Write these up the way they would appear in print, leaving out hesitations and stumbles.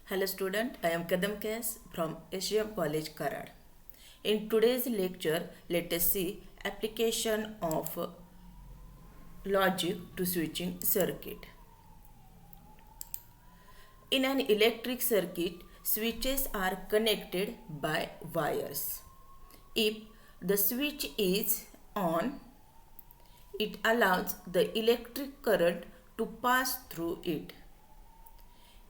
Hello student, I am Kadam Kes from SGM College Karad. In today's lecture, let us see application of logic to switching circuit. In an electric circuit, switches are connected by wires. If the switch is on, it allows the electric current to pass through it.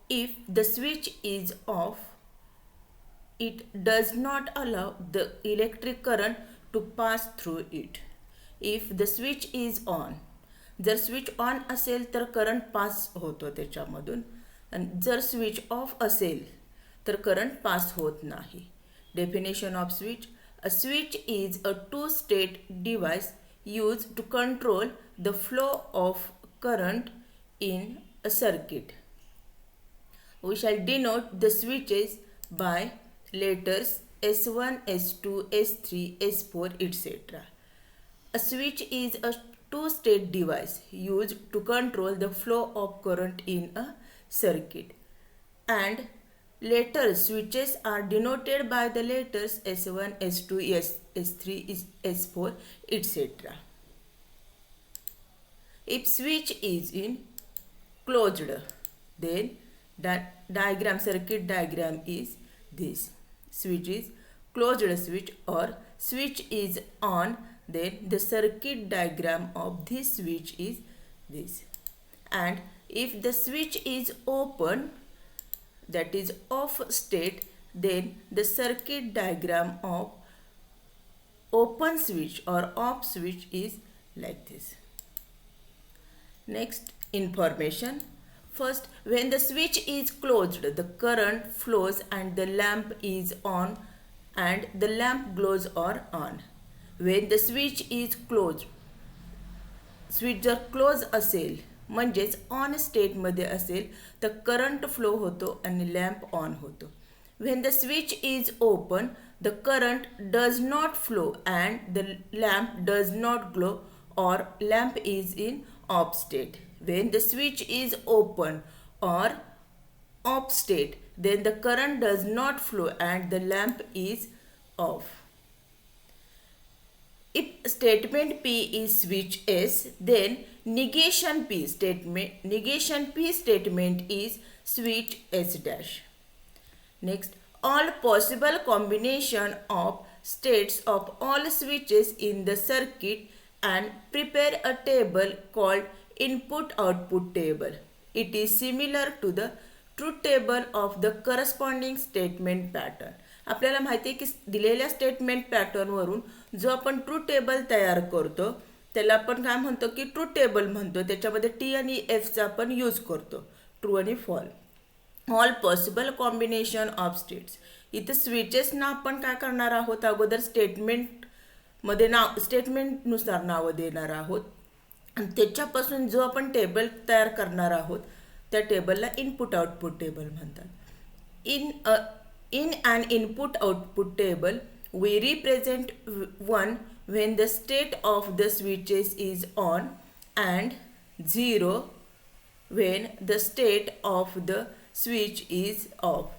If the switch is off, it does not allow the electric current to pass through it. If the switch is on, जर switch on असेल तर current pass होतो त्याच्यामधून, आणि जर switch off असेल तर current pass होत नाही. Definition of switch: a switch is a two state device use to control the flow of current in a circuit. We shall denote the switches by letters S1, S2, S3, S4, etc. A switch is a two-state device used to control the flow of current in a circuit. And letters switches are denoted by the letters S1, S2, S3, S4, etc. If switch is in closed, then circuit diagram is this. Switch is closed switch, or switch is on, then the circuit diagram of this switch is this. And if the switch is open, that is off state, then the circuit diagram of open switch or off switch is like this. Next information. First, when the switch is closed, the current flows and the lamp is on and the lamp glows or on. When the switch is closed, switch जर close असेल म्हणजेच on स्टेटमध्ये असेल तर current flow होतो आणि lamp on होतो. When the switch is open, the current does not flow and the lamp does not glow or lamp is in off state. When the switch is open or off state, then the current does not flow and the lamp is off. If statement P is switch S, then negation P statement is switch S dash. Next, all possible combination of states of all switches in the circuit and prepare a table called input-output table. It is similar to the truth table of the corresponding statement pattern. आपल्याला माहिती आहे की दिलेल्या statement पॅटर्नवरून जो आपण truth table तयार करतो त्याला आपण काय म्हणतो की ट्रूथ टेबल म्हणतो. त्याच्यामध्ये टी आणि एफचा आपण यूज करतो, ट्रू आणि fall. All possible combination of states. इथं स्विचेसना आपण काय करणार आहोत, अगोदर स्टेटमेंटमध्ये स्टेटमेंटनुसार नावं देणार आहोत आणि त्याच्यापासून जो आपण टेबल तयार करणार आहोत त्या टेबलला इनपुट आउटपुट टेबल म्हणतात. In an input-output table, we represent 1 when the state of the switches is on and 0 when the state of the switch is off.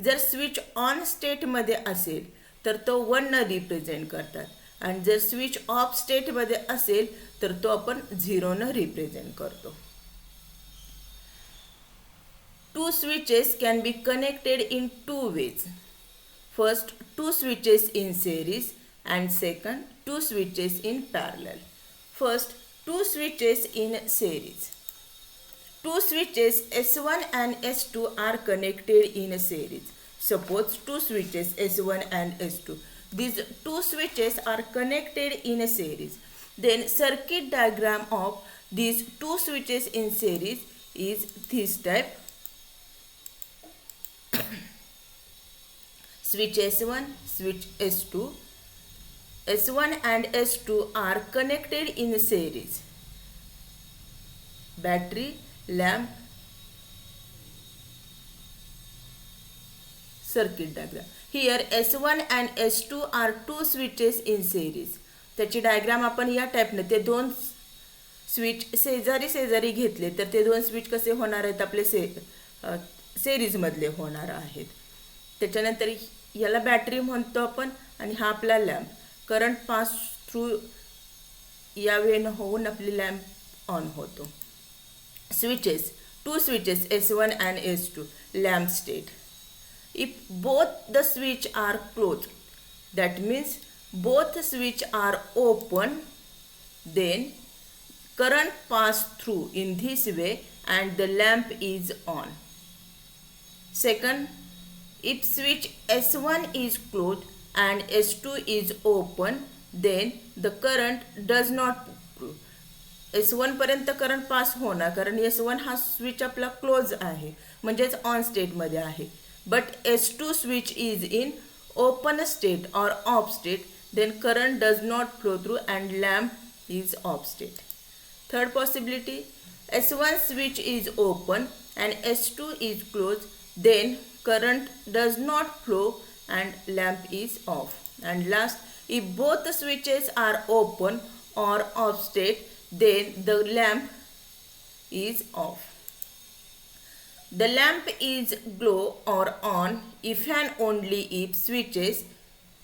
जर स्विच ऑन स्टेटमध्ये असेल तर तो 1 न रिप्रेझेंट करतात आणि जर स्विच ऑफ स्टेटमध्ये असेल तर तो आपण 0 न रिप्रेझेंट करतो. Two switches can be connected in two ways. First, two switches in series, and second, two switches in parallel. First, two switches in series. Two switches S1 and S2 are connected in a series. Suppose two switches S1 and S2. These two switches are connected in a series. Then circuit diagram of these two switches in series is this type. Switch S1, switch S2. S1 and S2 are connected in series. Battery, lamp, circuit diagram. Here S1 and S2 are two switches in series. त्याची diagram आपण या टाईपने, ते दोन switch शेजारी घेतले तर ते दोन स्विच कसे होणार आहेत आपले सिरीजमधले होणार आहेत. त्याच्यानंतर याला बॅटरी म्हणतो आपण आणि हा आपला लॅम्प. करंट पास थ्रू या वेनं होऊन आपली लॅम्प ऑन होतो. Switches, two switches S1 and S2, lamp state. If both the switch are closed, that means both switch are open, then current pass through in this way and the lamp is on. Second, if switch S1 is closed and S2 is open, then the current does not flow. S1 पर्यंत current pass होणार, कारण S1 हा switch आपला close आहे, म्हणजेच on स्टेटमध्ये आहे. But S2 switch is in open state or off state, then current does not flow through and lamp is off state. Third possibility, S1 switch is open and S2 is closed, then current does not flow and lamp is off. And last, if both the switches are open or off state, then the lamp is off. The lamp is glow or on if and only if switches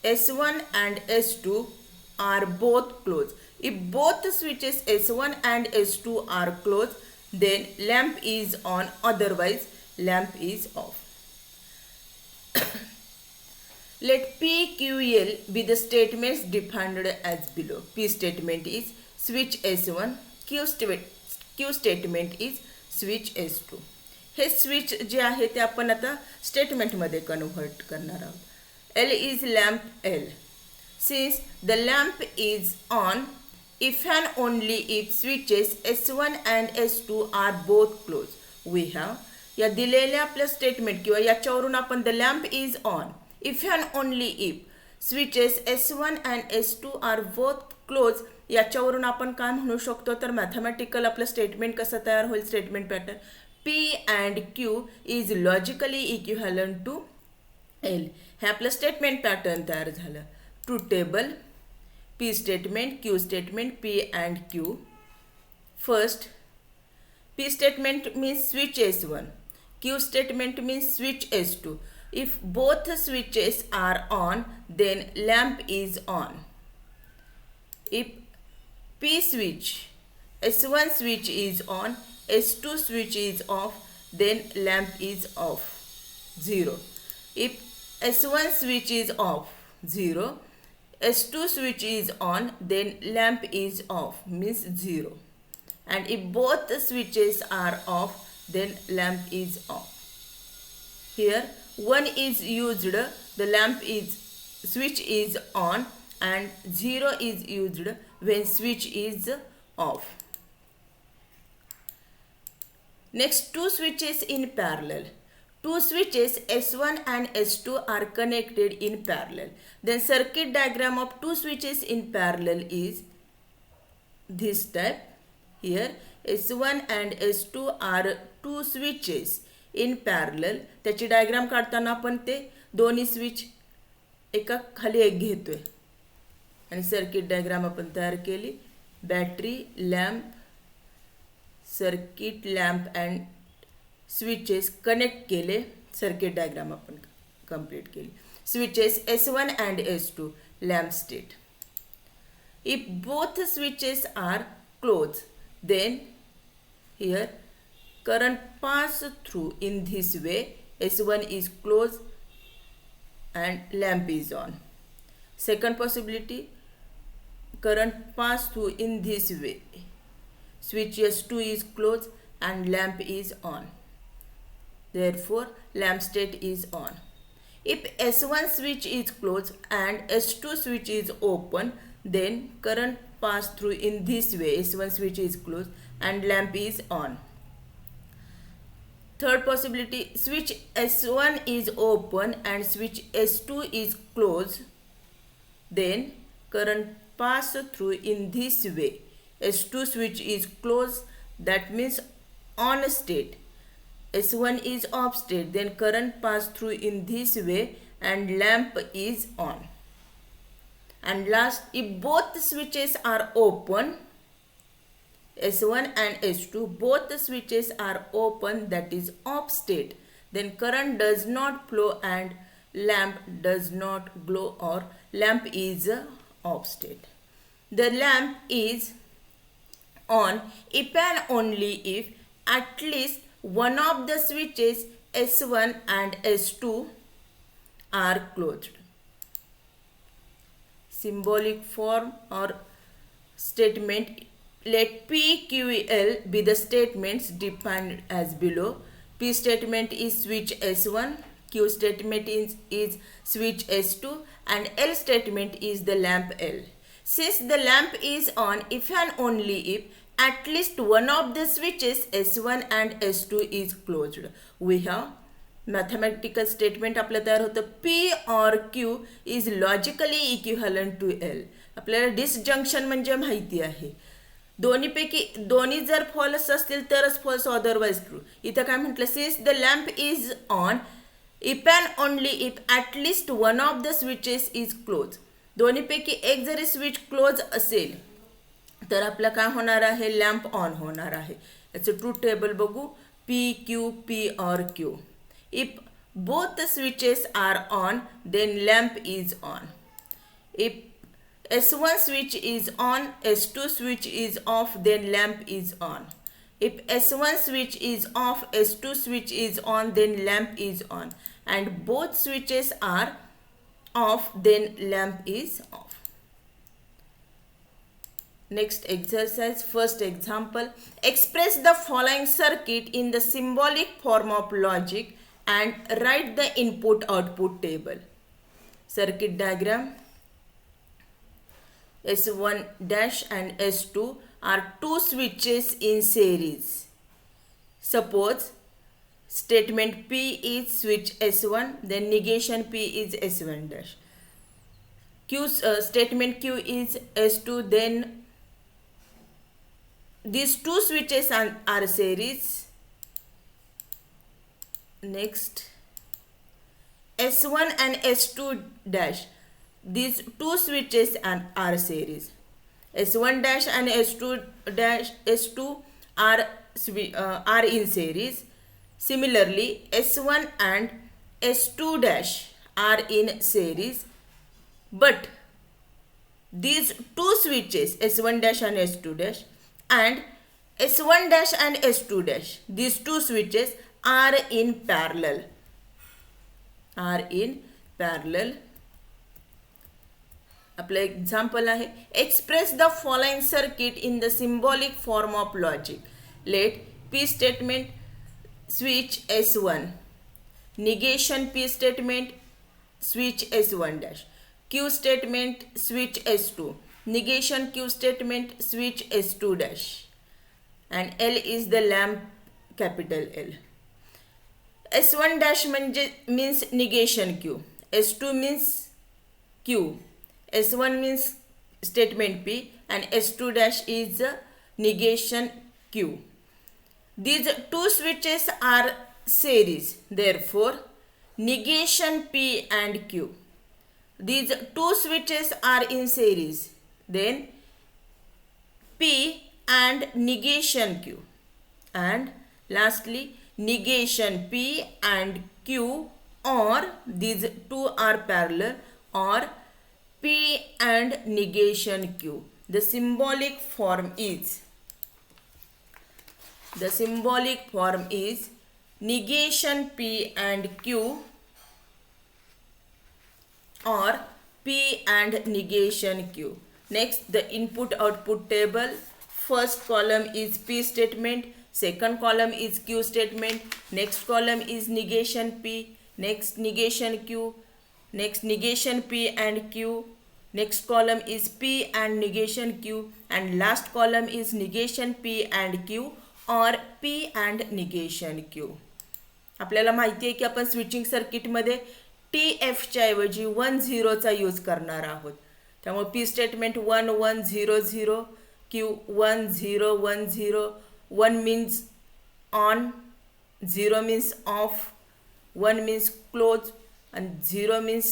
S1 and S2 are both closed. If both the switches S1 and S2 are closed, then lamp is on, otherwise lamp is off. Let P, Q, L be the statements defined as below. P statement is switch S1, Q statement is switch S2. हे switch जे आहे ते आपण आता स्टेटमेंटमध्ये convert करणार आहोत. L is lamp L. Since the lamp is on if and only if switches S1 and S2 are both closed, we have या दिलेल्या आपल्या स्टेटमेंट किंवा याच्यावरून आपण the lamp is on if and only if switches S1 and S2 are both closed, याच्यावरून आपण काय म्हणू शकतो, तर मॅथमॅटिकल आपलं स्टेटमेंट कसं तयार होईल, statement pattern P and Q is logically equivalent to L. हे आपलं स्टेटमेंट पॅटर्न तयार झालं. True table, P statement, Q statement, P and Q. First, P statement means switch S1. Q statement means switch S2. If both switches are on, then lamp is on. If P switch, S1 switch is on, S2 switch is off, then lamp is off. 0. If S1 switch is off, 0. S2 switch is on, then lamp is off, means 0. And if both the switches are off, then lamp is off. Here 1 is used, the switch is on, and 0 is used when switch is off. Next, two switches in parallel. Two switches S1 and S2 are connected in parallel. Then circuit diagram of two switches in parallel is this type. Here S1 and S2 are two switches in parallel. त्याची diagram काढताना आपण ते दोन्ही switch एका खाली एक घेतोय आणि सर्किट डायग्राम आपण तयार केली. Battery, lamp, circuit, lamp and switches connect केले. सर्किट डायग्राम आपण कंप्लीट केली. Switches S1 and S2, lamp state. If both switches are closed, then here current pass through in this way. S1 is closed and lamp is on. Second possibility, current pass through in this way. Switch S2 is closed and lamp is on. Therefore, lamp state is on. If S1 switch is closed and S2 switch is open, then current pass through in this way. S1 switch is closed and lamp is on. Third possibility, switch S1 is open and switch S2 is closed, then current pass through in this way. S2 switch is closed, that means on state. S1 is off state, then current pass through in this way and lamp is on. And last, if both switches are open, S1 and S2, both the switches are open, that is off state, then current does not flow and lamp does not glow or lamp is off state. The lamp is on if and only if at least one of the switches S1 and S2 are closed. Symbolic form or statement. Let P, Q, L be the statements defined as below. P statement is switch S1, Q statement is switch S2 and L statement is the lamp L. Since the lamp is on if and only if at least one of the switches S1 and S2 is closed, we have mathematical statement आपलं तयार होतं. P or Q is logically equivalent to L. आपल्याला disjunction म्हणजे माहिती आहे. दोन्ही जर false असतील तरच फॉल्स, अदरवाईज ट्रू. इथं काय म्हटलं, since the lamp is on if and only if at least one of the switches is close. दोन्हीपैकी एक जरी स्विच क्लोज असेल तर आपलं काय होणार आहे, लॅम्प ऑन होणार आहे. याचं ट्रूथ टेबल बघू. P Q, P or Q. If both the switches are on, then lamp is on. If S1 switch is on, S2 switch is off, then lamp is on. If S1 switch is off, S2 switch is on, then lamp is on. And both switches are off, then lamp is off. Next exercise, first example. Express the following circuit in the symbolic form of logic and write the input output table. Circuit diagram. S1 dash and S2 are two switches in series. Suppose statement P is switch S1, then negation P is S1 dash. Statement Q is S2, then these two switches are series. Next, S1 and S2 dash, these two switches are series. S1 dash and S2 dash, S2 are in series. Similarly, S1 and S2 dash are in series, but these two switches S1 dash and S2 dash and S1 dash and S2 dash, these two switches are in parallel. आपलं example आहे. Express the following circuit in the symbolic form of logic. Let P statement switch S1, negation P statement switch S1 dash. Q statement switch S2, negation Q statement switch S2 dash. And L is the lamp, capital L. S1 dash means negation Q, S2 means Q, S1 means statement P and S2 dash is negation Q. These two switches are series, therefore negation P and Q. These two switches are in series, then P and negation Q. And lastly, negation P and Q, or these two are parallel, or P and negation Q. The symbolic form is negation P and Q, or P and negation Q. Next, the input output table. First column is P statement, second column is Q statement, next column is negation P, next negation Q, next negation P and Q, next column is P and negation Q, and last column is negation P and Q or P and negation Q. आपल्याला माहिती आहे की आपण switching सर्किटमध्ये TF च्या ऐवजी 1 0 चा use करणार आहोत. त्यामुळे P statement 1 1 0 0, Q 1 0 1 0. 1 means on, 0 means off, 1 means close and 0 means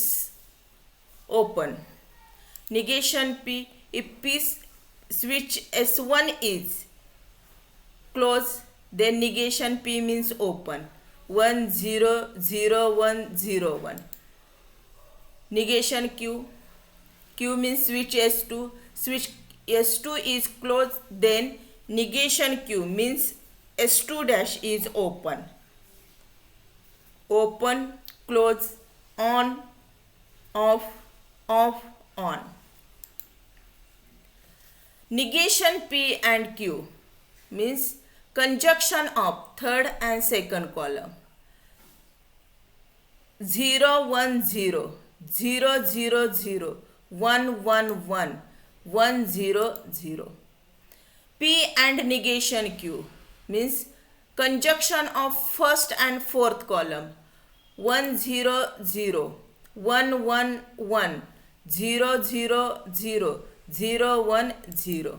open. Negation P, if P switch S1 is close, then negation P means open. 1 0 0 1 0 1. Negation Q. Q means switch S2. Switch S2 is closed, then negation Q means S2 dash is open. Open, close, on, off, off, on. Negation P and Q means conjunction of third and second column. 0 1 0, 0 0 0, 1 1 1, 1 0 0. P and negation Q means conjunction of first and fourth column. 1 0 0, 1 1 1, 0 0 0, 0 1 0.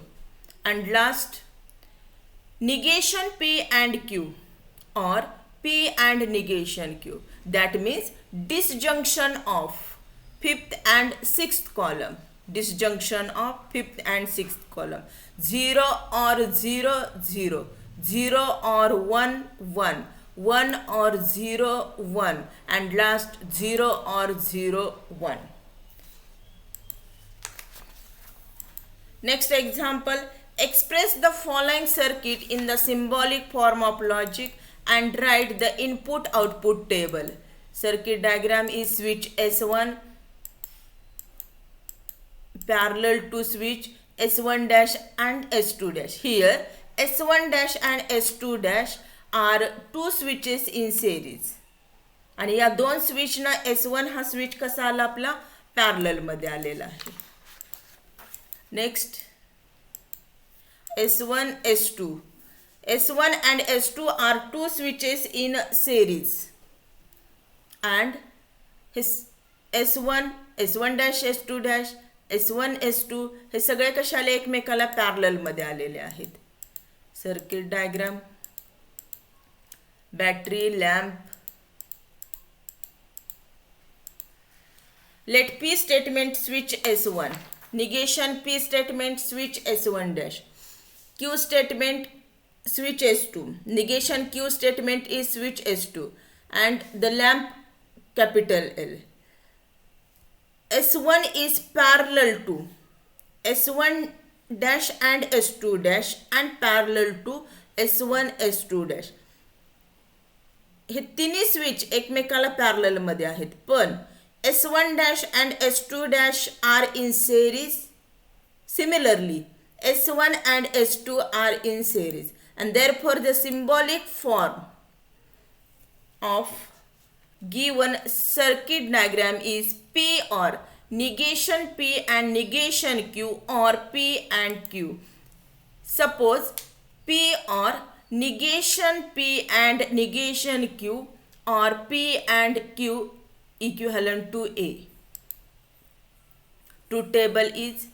And last, negation P and Q or P and negation Q. That means disjunction of fifth and sixth column. Disjunction of fifth and sixth column. 0 or 0 0, 0 or 1 1, 1 or 0 1, and last 0 or 0 1. Next example, express the following circuit in the symbolic form of logic and write the input-output table. Circuit diagram is switch S1 parallel to switch S1 dash and S2 dash. Here S1 dash and S2 dash are two switches in series. आणि या दोन स्विचना S1 हा switch कसा आला आपला parallel मध्ये आलेला आहे. Next, S1 S2. S1 and S2 are two switches in series, and his S1 S1 dash S2 dash S1 S2 हे सगळे कशाला एकमेकाला पॅरलल मध्ये आलेले आहेत. Circuit diagram, battery, lamp. Let P statement switch S1. Negation P statement switch S1 dash. Q statement switch S2. Negation Q statement is switch S2. And the lamp capital L. S1 is parallel to S1 dash and S2 dash and parallel to S1 S2 dash. हे तिन्ही switch एकमेकाला parallel मध्ये आहेत, पण S1 dash and S2 dash are in series. Similarly, S1 and S2 are in series, and therefore the symbolic form of given circuit diagram is P or negation P and negation Q or P and Q. Suppose P or negation P and negation Q or P and Q equivalent to A. Truth table is,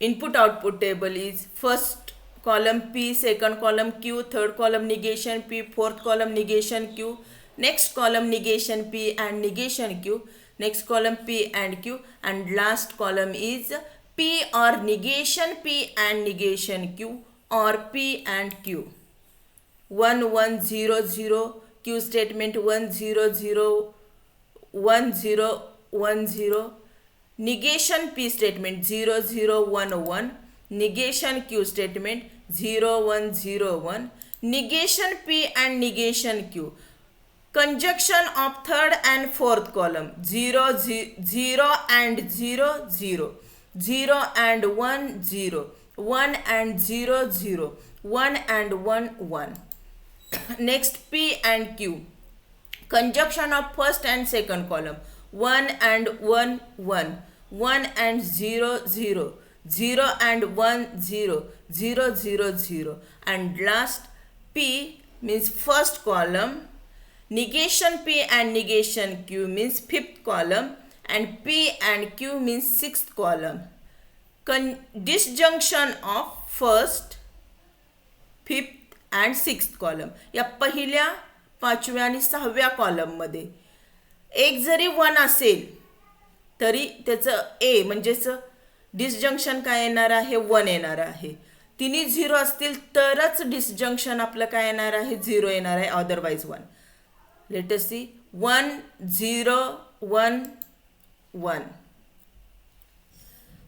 input output table is first column P, second column Q, third column negation P, fourth column negation Q, next column negation P and negation Q, next column P and Q, and last column is P or negation P and negation Q or P and Q. 1 1 0 0, Q statement 1 0 0, 1 0 1 0, negation P statement 0 0 1 1, negation Q statement 0 1 0 1, negation P and negation Q, conjunction of third and fourth column 0 0 and 0 0, 0 and 1 0, 1 and 0 0, 1 and 1 1. Next, P and Q, conjunction of first and second column 1 and 1 1, 1 and 0 0, 0 and 1 0, 0 0 0, and last P means first column, negation P and negation Q means fifth column, and P and Q means sixth column. Disjunction of first, fifth and sixth column. या पहिल्या, पाचव्या आणि सहाव्या column मध्ये एक जरी 1 असेल तरी त्याचं ए म्हणजेच डिसजंक्शन काय येणार आहे, 1 येणार आहे. तिन्ही 0 असतील तरच डिसजंक्शन आपलं काय येणार आहे, 0 येणार आहे, otherwise 1. Let us see. 1 0 1 1,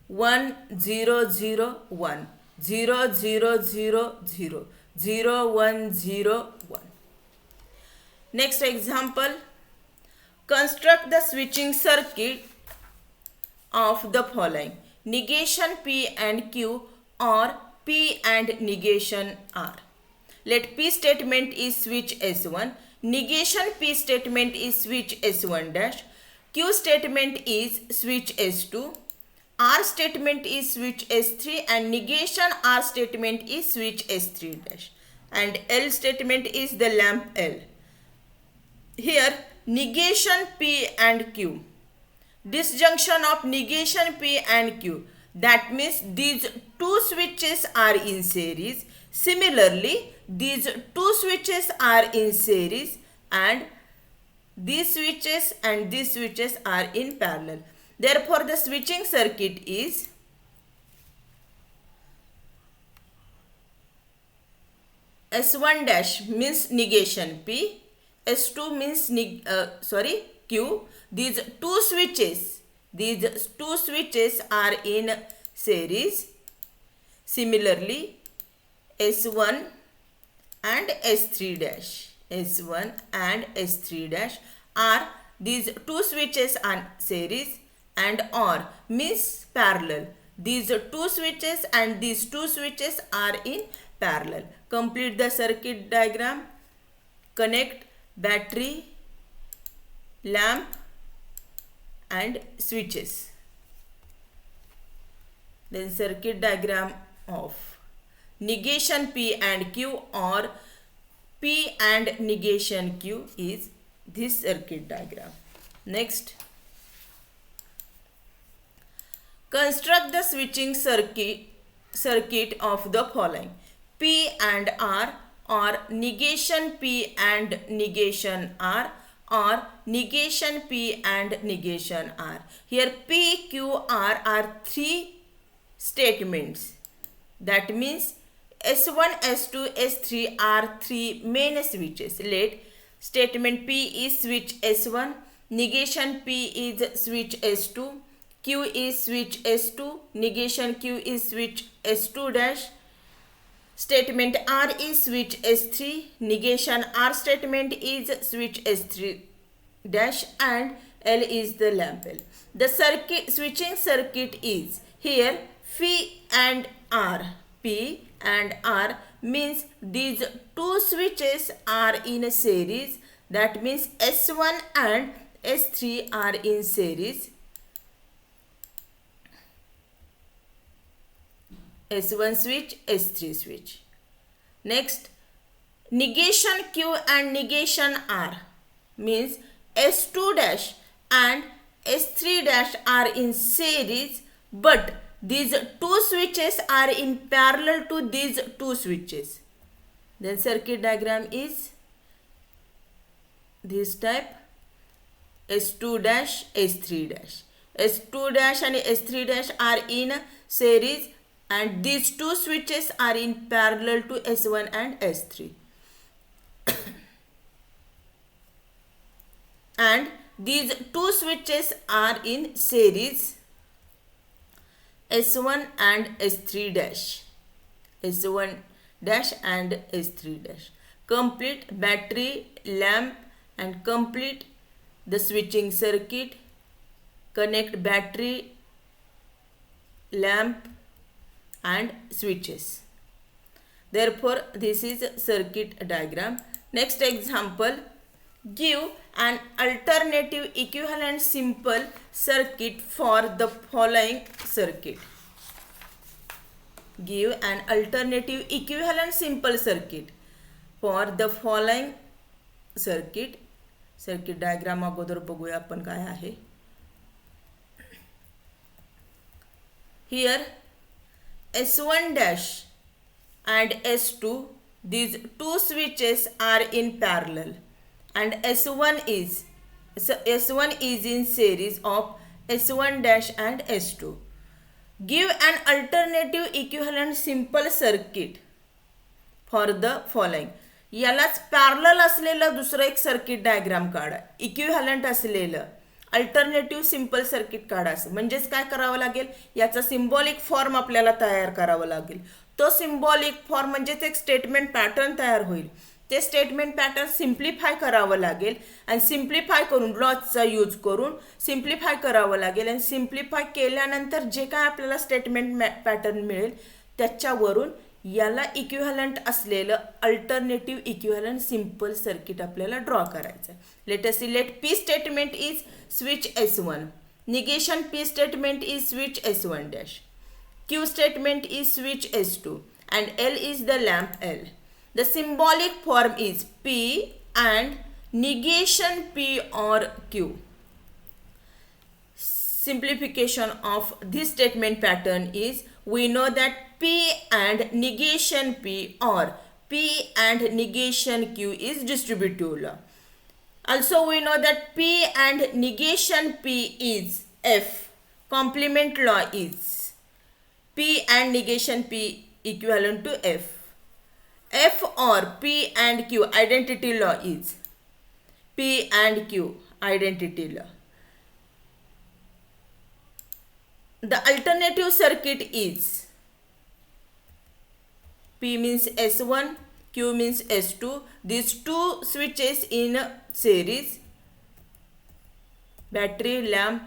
1 0 0 1, 0 0 0 0, 0 1 0 1. Next example. Construct the switching circuit of the following: negation P and Q or P and negation R. Let P statement is switch S1, negation P statement is switch S1 dash, Q statement is switch S2, R statement is switch S3 and negation R statement is switch S3 dash, and L statement is the lamp L. Here negation P and Q, disjunction of negation P and Q, that means these two switches are in series. Similarly, these two switches are in series and these switches and these switches are in parallel. Therefore, the switching circuit is S1 dash means negation P, S2 means Q. These two switches are in series. Similarly, S1 and S3 dash, S1 and S3 dash are these two switches are series, and OR means parallel. These two switches and these two switches are in parallel. Complete the circuit diagram. Connect battery, lamp and switches. Then circuit diagram of negation P and Q or P and negation Q is this circuit diagram. Next, construct the switching circuit of the following: P and R or negation P and negation R or negation P and negation R. Here P, Q, R are three statements. That means S1, S2, S3 are three main switches. Let statement P is switch S1, negation P is switch S2, Q is switch S2, negation Q is switch S2 dash. Statement R is switch S3, negation R statement is switch S3 dash, and L is the lamp L. The switching circuit is here P and R means these two switches are in a series. That means S1 and S3 are in series. S1 switch, S3 switch. Next, negation Q and negation R means S2 dash and S3 dash are in series, but these two switches are in parallel to these two switches. Then circuit diagram is this type: S2 dash, S3 dash. S2 dash and S3 dash are in series and these two switches are in parallel to S1 and S3. And these two switches are in series, S1 and S3 dash, S1 dash and S3 dash. Complete battery, lamp and complete the switching circuit. Connect battery, lamp and switches. Therefore, this is circuit diagram. Next example, give an alternative equivalent simple circuit for the following circuit. Give an alternative equivalent simple circuit for the following circuit. Circuit diagram अगोदर बघूया आपण काय आहे. Here S1 dash and S2, these two switches are in parallel and S1 is in series of S1 dash and S2. Give an alternative equivalent simple circuit for the following. यालाच parallel असलेलं दुसरं एक circuit diagram काढा, equivalent असलेलं alternative simple circuit काढा. असं म्हणजेच काय करावं लागेल, याचा सिम्बॉलिक फॉर्म आपल्याला तयार करावा लागेल. तो सिम्बॉलिक फॉर्म म्हणजेच एक स्टेटमेंट पॅटर्न तयार होईल. ते स्टेटमेंट पॅटर्न सिम्प्लिफाय करावं लागेल आणि सिम्प्लिफाय करून लॉजचा यूज करून सिम्प्लिफाय करावं लागेल आणि सिम्प्लिफाय केल्यानंतर जे काय आपल्याला स्टेटमेंट पॅटर्न मिळेल त्याच्यावरून याला इक्विव्हॅलंट असलेलं अल्टरनेटिव्ह इक्विव्हॅलंट सिंपल सर्किट आपल्याला ड्रॉ करायचं आहे. Let us see. Let P statement is switch S1, negation P statement is switch S1 dash, Q statement is switch S2 and L is the lamp L. The symbolic form is P and negation P or Q. Simplification of this statement pattern is, we know that P and negation P or P and negation Q is distributive law. Also we know that P and negation P is F. Complement law is P and negation P equivalent to F. F or P and Q identity law is P and Q identity law. The alternative circuit is P means S1, Q means S2. These two switches in series. Battery lamp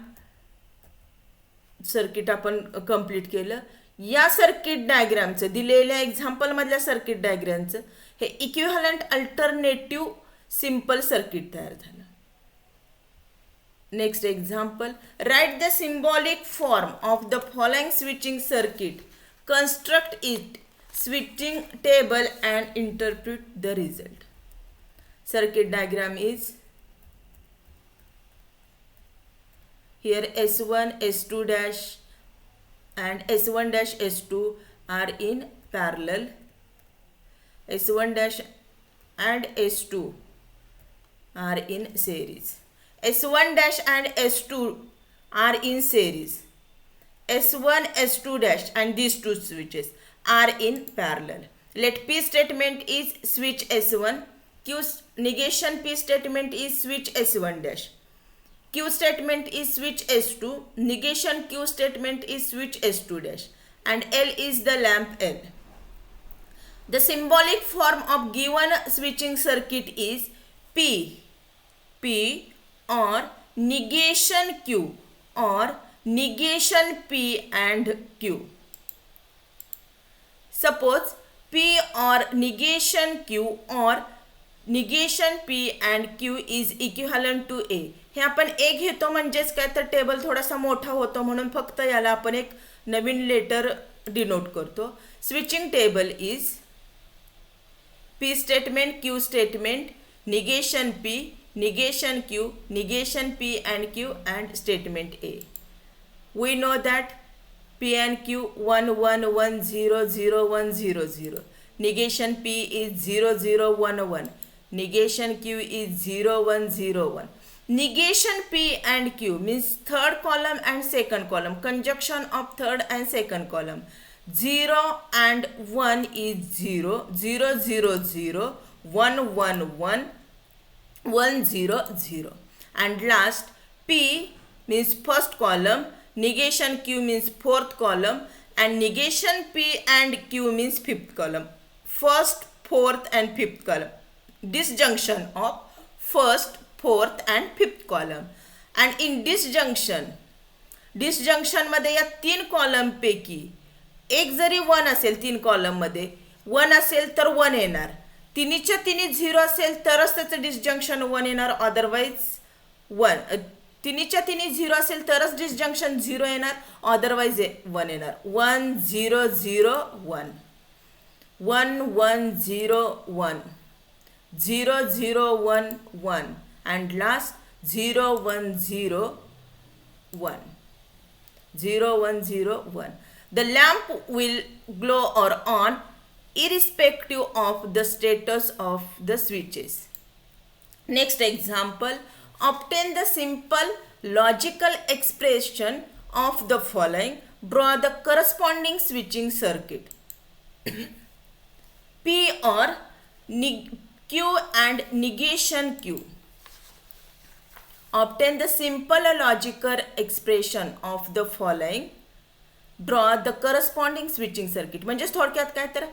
circuit आपण complete केलं. या circuit डायग्रामचं दिलेल्या एक्झाम्पलमधल्या circuit डायग्रामचं हे equivalent alternative simple circuit तयार झालं. Next example, write the symbolic form of the following switching circuit, construct it switching table and interpret the result. Circuit diagram is here S1, S2 dash and S1 dash S2 are in parallel. S1 dash and S2 are in series. S1 dash and S2 are in series. S1, S2 dash and these two switches are in parallel. Let P statement is switch S1, Q negation P statement is switch S1 dash, Q statement is switch S2, negation Q statement is switch S2 dash and L is the lamp L. The symbolic form of given switching circuit is P or negation Q or negation P and Q. Suppose P or negation Q or negation P and Q is equivalent to A. हे आपण A घेतो म्हणजेच काय तर table थोडासा मोठा होतो म्हणून फक्त याला आपण एक नवीन लेटर डिनोट करतो. Switching table is P statement, Q statement, negation P, negation Q, negation P and Q and statement A. We know that P and Q 1 1 1 0 0 1 0 0. Negation P is 0 0 1 1. Negation Q is 0 1 0 1. Negation P and Q means third column and second column. Conjunction of third and second column. 0 and 1 is 0 0 0 0 1 1 1 1 0 0. And last P means first column. Negation Q means fourth column and negation P and Q means fifth column. First, fourth and fifth column. Disjunction of first, fourth and fifth column. And in disjunction मध्ये या तीन column पैकी एक जरी 1 असेल, तीन column मध्ये 1 असेल तर 1 येणार. तिन्हीच्या तिन्ही 0 असेल तरच त्याचं डिसजंक्शन 1 येणार, अदरवाईज 1. तिन्हीच्या तिन्ही 0 असेल तरच डिसजंक्शन 0 येणार, अदरवाईज 1 येणार. 1 0 0 1 1 1 0 1 0 0 1 1 and last 0 1 0 1 0 1 0 1. The lamp will glow or on irrespective of the status of the switches. Next example, obtain the simple logical expression of the following. Draw the corresponding switching circuit. P or Q and negation Q. Obtain the simple logical expression of the following. Draw the corresponding switching circuit. म्हणजे थोडक्यात काय तर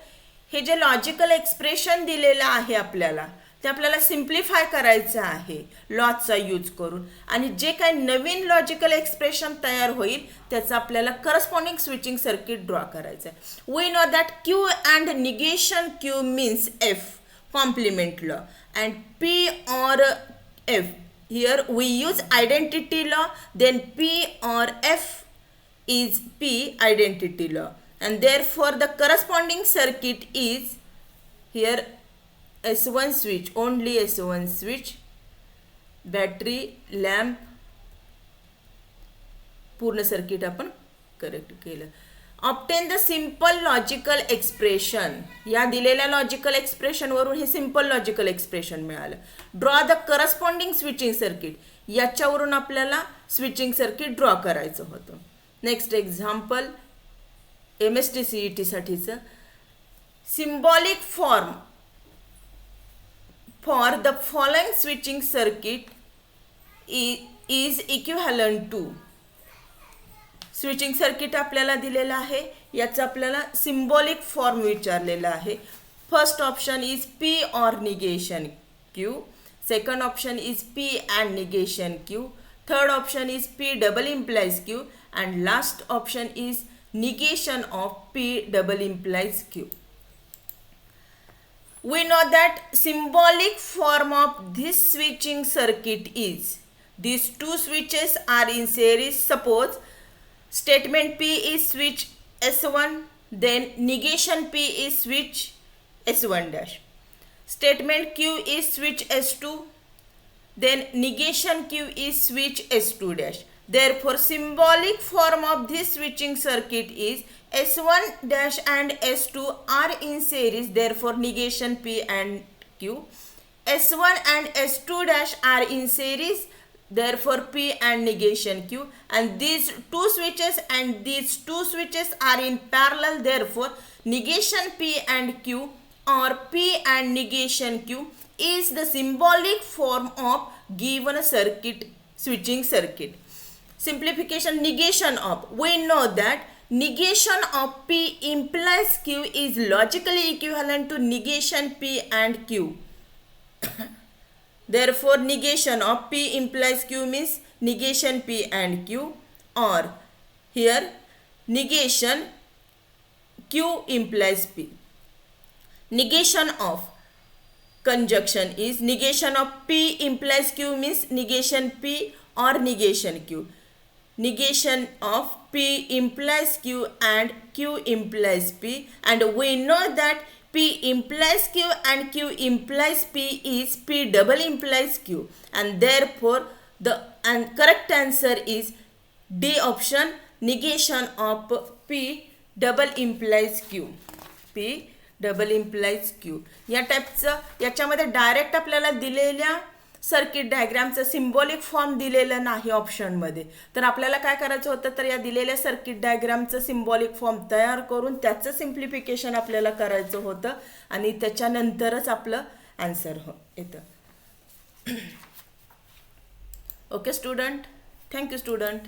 हे जे logical expression दिलेलं आहे आपल्याला ते आपल्याला simplify करायचं आहे लॉजचा यूज करून, आणि जे काही नवीन लॉजिकल एक्सप्रेशन तयार होईल त्याचं आपल्याला करस्पॉन्डिंग स्विचिंग सर्किट ड्रॉ करायचं आहे. We know that Q and negation Q means F complement law and P or F. Here we use identity law, then P or F is P identity law, and therefore the corresponding circuit is here S1 switch, only S1 switch, battery, lamp, पूर्ण circuit आपण correct केलं. Obtain the simple logical expression. या दिलेल्या logical expression वरून हे simple logical expression मिळालं. Draw the corresponding switching circuit. याच्यावरून आपल्याला स्विचिंग सर्किट ड्रॉ करायचं होतं. नेक्स्ट एक्झाम्पल MST साठीचं. Symbolic form for the following switching circuit is equivalent to. Switching circuit आपल्याला दिलेलं आहे, याचं आपल्याला सिम्बॉलिक फॉर्म विचारलेला आहे. First option is P or negation Q. Second option is P and negation Q. Third option is P double implies Q. and last option is negation of P double implies Q. We know that symbolic form of this switching circuit is, these two switches are in series. Suppose statement P is switch S1, then negation P is switch S1 dash. Statement Q is switch S2, then negation Q is switch S2 dash. Therefore symbolic form of this switching circuit is S1 dash and S2 are in series, therefore negation P and Q. S1 and S2 dash are in series, therefore P and negation Q. And these two switches and these two switches are in parallel, therefore negation P and Q or P and negation Q is the symbolic form of given circuit, switching circuit. Simplification. Negation of. We know that negation of P implies Q is logically equivalent to negation P and Q. Therefore negation of P implies Q means negation P and Q, or here negation Q implies P. Negation of conjunction is negation of P implies Q means negation P or negation Q. Negation of P implies Q and Q implies P, and we know that P implies Q and Q implies P is P double implies Q, and therefore the correct answer is D option, negation of P double implies Q. P double implies Q. या टाईपचं याच्यामध्ये direct आपल्याला दिलेल्या circuit डायग्रामचं symbolic form दिलेलं नाही ऑप्शनमध्ये. तर आपल्याला काय करायचं होतं, तर या दिलेल्या सर्किट डायग्रामचं सिम्बॉलिक फॉर्म तयार करून त्याचं सिम्प्लिफिकेशन आपल्याला करायचं होतं आणि त्याच्यानंतरच आपलं आन्सर येतं. Okay student, thank you student.